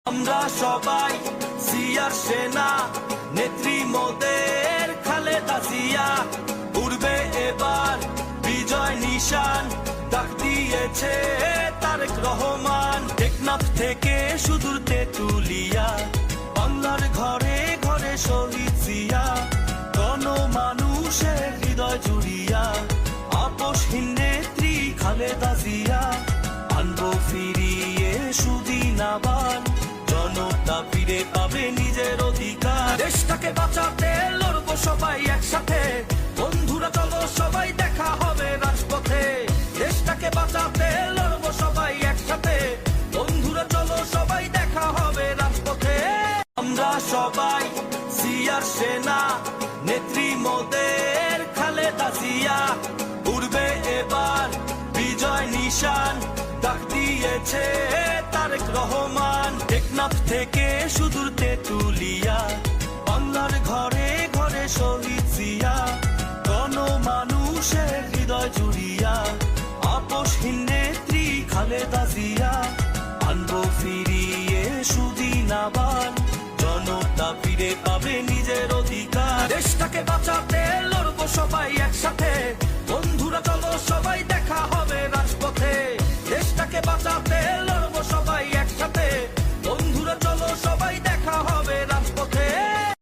আমরা সবাই জিয়ার সেনা, নেত্রী মোদের খালেদা জিয়া। উড়বে এবার বিজয় নিশান, ডাক দিয়েছে তারেক রহমান। টেকনাফ থেকে সুদূর তেঁতুলিয়া, বাংলার ঘরে ঘরে শহীদ জিয়া। গণমানুষের হৃদয় জুড়িয়া, আপসহীন নেত্রী খালেদা জিয়া। আনবো ফিরিয়ে সুদিন আবার, জনতা ফিরে পাবে নিজের অধিকার। দেশটাকে বাঁচাতে লড়বো সবাই একসাথে, বন্ধুরা চলো সবাই দেখা হবে রাজপথে। দেশটাকে বাঁচাতে লড়বো সবাই একসাথে, বন্ধুরা চলো সবাই দেখা হবে রাজপথে। আমরা সবাই জিয়ার সেনা, নেত্রী মোদের খালেদা জিয়া। উড়বে এবার বিজয় নিশান, ডাক দিয়েছে তারেক রহমান। টেকনাফ থেকে সুদূর তেঁতুলিয়া, বাংলার ঘরে ঘরে শহীদ জিয়া। গণমানুষের হৃদয় জুড়িয়া, আপসহীন নেত্রী খালেদা জিয়া। আনবো ফিরিয়ে সুদিন আবার, জনতা ফিরে পাবে নিজের অধিকার। দেশটাকে বাঁচাতে লড়বো সবাই একসাথে, বন্ধুরা চলো সবাই দেখা